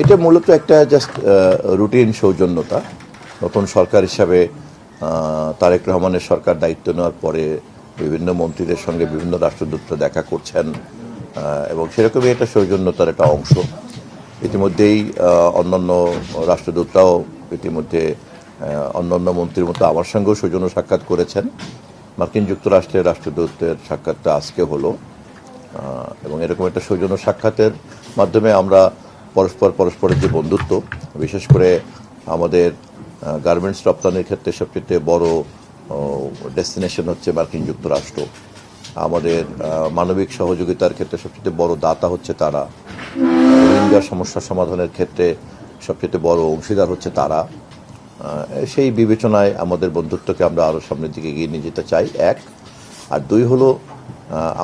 এটা মূলত একটা জাস্ট রুটিন সৌজন্যতা। নতুন সরকার হিসাবে তারেক রহমানের সরকার দায়িত্ব নেওয়ার পরে বিভিন্ন মন্ত্রীদের সঙ্গে বিভিন্ন রাষ্ট্রদূতরা দেখা করছেন এবং সেরকমই একটা সৌজন্যতার একটা অংশ। ইতিমধ্যেই অন্যান্য রাষ্ট্রদূতরাও ইতিমধ্যে অন্যান্য মন্ত্রীর মতো আমার সঙ্গেও সৌজন্য সাক্ষাৎ করেছেন। মার্কিন যুক্তরাষ্ট্রের রাষ্ট্রদূতের সাক্ষাৎটা আজকে হলো এবং এরকম একটা সৌজন্য সাক্ষাতের মাধ্যমে আমরা পরস্পরের যে বন্ধুত্ব, বিশেষ করে আমাদের গার্মেন্টস রপ্তানির ক্ষেত্রে সবচেয়ে বড় ডেস্টিনেশন হচ্ছে মার্কিন যুক্তরাষ্ট্র, আমাদের মানবিক সহযোগিতার ক্ষেত্রে সবচেয়ে বড় দাতা হচ্ছে তারা, রোহিঙ্গা সমস্যা সমাধানের ক্ষেত্রে সবচেয়ে বড় অংশীদার হচ্ছে তারা। সেই বিবেচনায় আমাদের বন্ধুত্বকে আমরা আরও সামনের দিকে এগিয়ে নিয়ে যেতে চাই, এক। আর দুই হলো,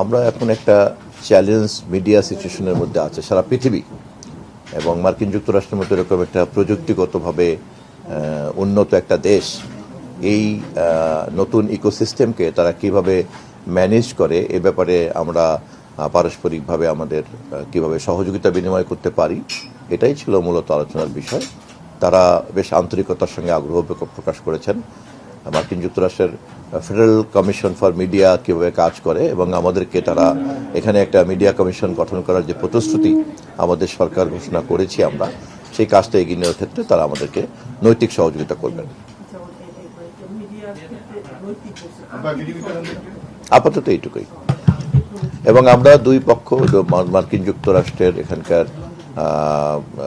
আমরা এখন একটা চ্যালেঞ্জ মিডিয়া সিচুয়েশনের মধ্যে আছে সারা পৃথিবী, এবং মার্কিন যুক্তরাষ্ট্রের মতো এরকম একটা প্রযুক্তিগতভাবে উন্নত একটা দেশ এই নতুন ইকোসিস্টেমকে তারা কিভাবে ম্যানেজ করে এ ব্যাপারে আমরা পারস্পরিকভাবে আমাদের কিভাবে সহযোগিতা বিনিময় করতে পারি, এটাই ছিল মূলত আলোচনার বিষয়। তারা বেশ আন্তরিকতার সঙ্গে আগ্রহ প্রকাশ করেছেন মার্কিন যুক্তরাষ্ট্রের ফেডারেল কমিশন ফর মিডিয়া কীভাবে কাজ করে, এবং আমাদেরকে তারা এখানে একটা মিডিয়া কমিশন গঠন করার যে প্রতিশ্রুতি আমাদের সরকার ঘোষণা করেছি আমরা, সেই কাজটা এগিয়ে নেওয়ার ক্ষেত্রে তারা আমাদেরকে নৈতিক সহযোগিতা করবেন। আপাতত এইটুকুই। এবং আমরা দুই পক্ষ, মার্কিন যুক্তরাষ্ট্রের এখানকার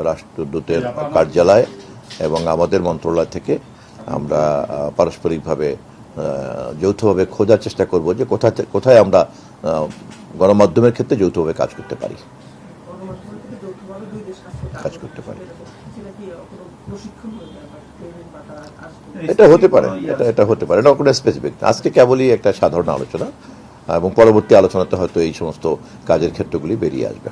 রাষ্ট্রদূতের কার্যালয় এবং আমাদের মন্ত্রণালয় থেকে আমরা পারস্পরিকভাবে যৌথভাবে খোঁজার চেষ্টা করব যে কোথায় আমরা গণমাধ্যমের ক্ষেত্রে যৌথভাবে কাজ করতে পারি। এটা হতে পারে, এটা হতে পারে, এটা কোনো স্পেসিফিক। আজকে কেবলই একটা সাধারণ আলোচনা, এবং পরবর্তী আলোচনাতে হয়তো এই সমস্ত কাজের ক্ষেত্রগুলি বেরিয়ে আসবে।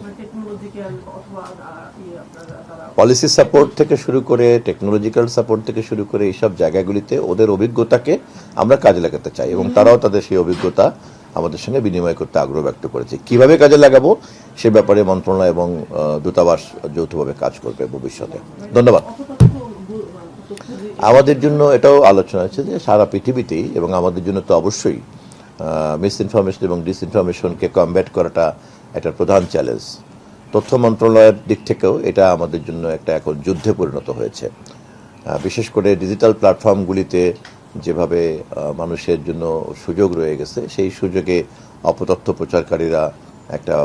পলিসি সাপোর্ট থেকে শুরু করে, টেকনোলজিক্যাল সাপোর্ট থেকে শুরু করে এইসব জায়গাগুলিতে ওদের অভিজ্ঞতাকে আমরা কাজে লাগাতে চাই, এবং তারাও তাদের সেই অভিজ্ঞতা আমাদের সঙ্গে বিনিময় করতে আগ্রহ ব্যক্ত করেছে। কিভাবে কাজে লাগাবো সে ব্যাপারে মন্ত্রণালয় এবং দূতাবাস যৌথভাবে কাজ করবে ভবিষ্যতে। ধন্যবাদ। আমাদের জন্য এটাও আলোচনা আছে যে সারা পৃথিবীতেই, এবং আমাদের জন্য তো অবশ্যই মিস ইনফরমেশন এবং ডিসইনফরমেশনকে কমব্যাট করাটা একটা প্রধান চ্যালেঞ্জ। তথ্য মন্ত্রণালয়ের দিক থেকেও এটা আমাদের জন্য একটা এখন যুদ্ধে পরিণত হয়েছে। বিশেষ করে ডিজিটাল প্ল্যাটফর্মগুলিতে যেভাবে মানুষের জন্য সুযোগ রয়ে গেছে, সেই সুযোগে অপতথ্য প্রচারকারীরা একটা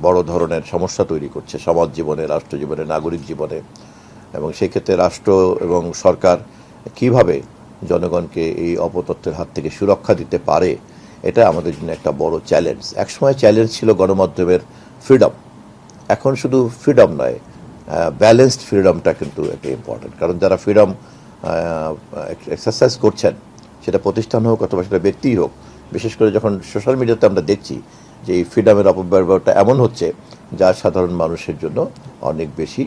বড় ধরনের সমস্যা তৈরি করছে সমাজ জীবনে, রাষ্ট্র জীবনে, নাগরিক জীবনে। এবং সেই ক্ষেত্রে রাষ্ট্র এবং সরকার কিভাবে জনগণকে এই অপতথ্যের হাত থেকে সুরক্ষা দিতে পারে, এটা আমাদের জন্য একটা বড় চ্যালেঞ্জ। একসময় চ্যালেঞ্জ ছিল গণমাধ্যমের ফ্রিডম, এখন শুধু ফ্রিডম নয়, ব্যালেন্সড ফ্রিডমটা কিন্তু একটা ইম্পর্টেন্ট। কারণ যারা ফ্রিডম এক্সারসাইজ করছেন, সেটা প্রতিষ্ঠান হোক অথবা সেটা ব্যক্তিই হোক, বিশেষ করে যখন সোশ্যাল মিডিয়াতে আমরা দেখছি যে এই ফ্রিডমের অপব্যবহারটা এমন হচ্ছে যা সাধারণ মানুষের জন্য অনেক বেশি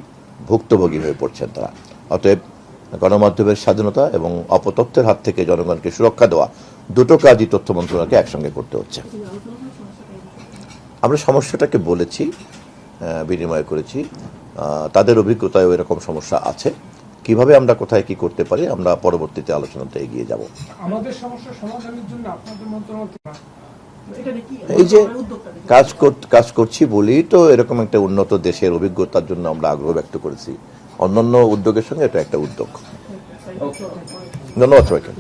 ভুক্তভোগী হয়ে পড়ছেন তারা। অতএব গণমাধ্যমের স্বাধীনতা এবং অপতথ্যের হাত থেকে জনগণকে সুরক্ষা দেওয়া, দুটো কাজই তথ্য মন্ত্রণালয়কে একসঙ্গে করতে হচ্ছে। আমরা সমস্যাটাকে বলেছি, বিনিময় করেছি, তাদের অভিজ্ঞতায় এরকম সমস্যা আছে, কিভাবে আমরা কোথায় কি করতে পারি আমরা পরবর্তীতে আলোচনাতে এগিয়ে যাব। আমাদের সমস্যা সমাধানের জন্য আপনাদের মন্ত্রণালয় এই যে কাজ করছি বলেই তো এরকম একটা উন্নত দেশের অভিজ্ঞতার জন্য আমরা আগ্রহ ব্যক্ত করেছি। অন্যান্য উদ্যোগের সঙ্গে এটা একটা উদ্যোগ। ধন্যবাদ সবাইকে।